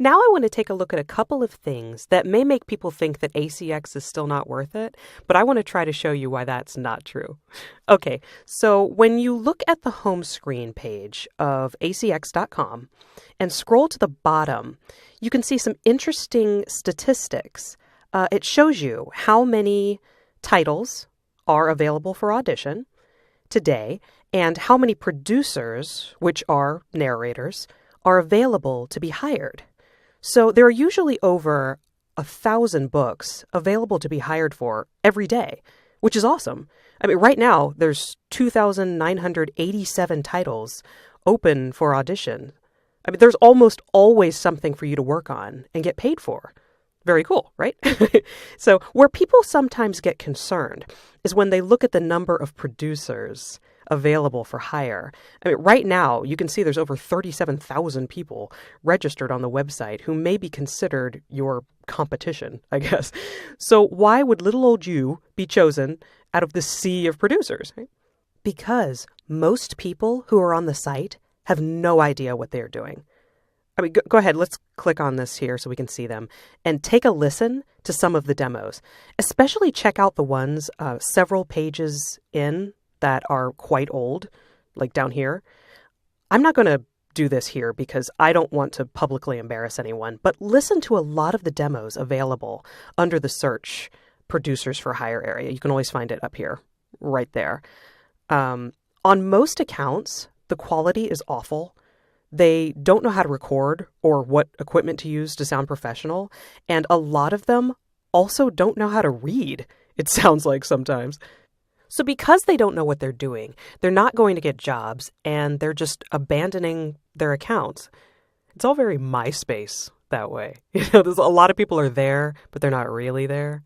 Now I want to take a look at a couple of things that may make people think that ACX is still not worth it, but I want to try to show you why that's not true. Okay, so when you look at the home screen page of acx.com and scroll to the bottom, you can see some interesting statistics. It shows you how many titles are available for audition today and how many producers, which are narrators, are available to be hired. So there are usually over 1,000 books available to be hired for every day, which is awesome. I mean, right now, there's 2,987 titles open for audition. I mean, there's almost always something for you to work on and get paid for. Very cool, right? So where people sometimes get concerned is when they look at the number of producers available for hire. I mean, right now, you can see there's over 37,000 people registered on the website who may be considered your competition, I guess. So why would little old you be chosen out of the sea of producers? Right? Because most people who are on the site have no idea what they're doing. I mean, go ahead, let's click on this here so we can see them and take a listen to some of the demos. Especially check out the ones several pages in that are quite old, like down here. I'm not going to do this here because I don't want to publicly embarrass anyone, but listen to a lot of the demos available under the search producers for hire area. You can always find it up here, right there. On most accounts, the quality is awful. They don't know how to record or what equipment to use to sound professional, and a lot of them also don't know how to read, it sounds like sometimes. So because they don't know what they're doing, they're not going to get jobs, and they're just abandoning their accounts. It's all very MySpace that way. There's a lot of people are there, but they're not really there.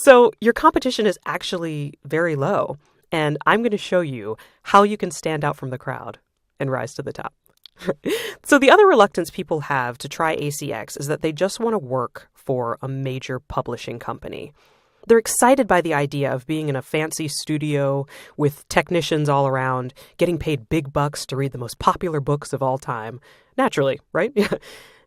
So your competition is actually very low, and I'm going to show you how you can stand out from the crowd and rise to the top. So the other reluctance people have to try ACX is that they just want to work for a major publishing company. They're excited by the idea of being in a fancy studio with technicians all around, getting paid big bucks to read the most popular books of all time. Naturally, right?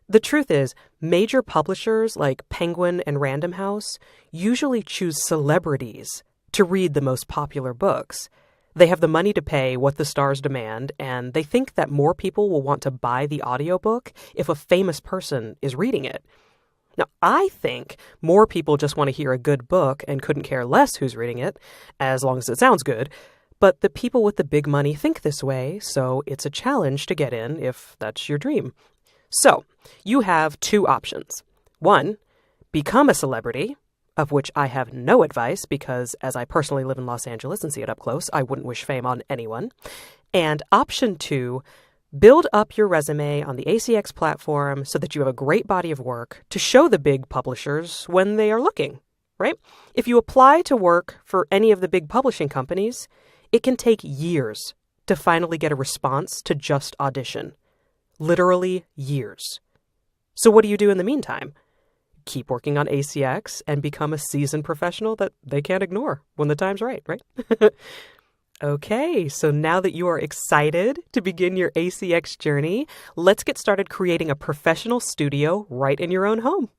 The truth is, major publishers like Penguin and Random House usually choose celebrities to read the most popular books. They have the money to pay what the stars demand, and they think that more people will want to buy the audiobook if a famous person is reading it. Now, I think more people just want to hear a good book and couldn't care less who's reading it, as long as it sounds good. But the people with the big money think this way, so it's a challenge to get in if that's your dream. So, you have two options. One, become a celebrity, of which I have no advice because as I personally live in Los Angeles and see it up close, I wouldn't wish fame on anyone. And option two, build up your resume on the ACX platform so that you have a great body of work to show the big publishers when they are looking, right? If you apply to work for any of the big publishing companies, it can take years to finally get a response to just audition. Literally years. So what do you do in the meantime? Keep working on ACX and become a seasoned professional that they can't ignore when the time's right? Okay, so now that you are excited to begin your ACX journey, let's get started creating a professional studio right in your own home.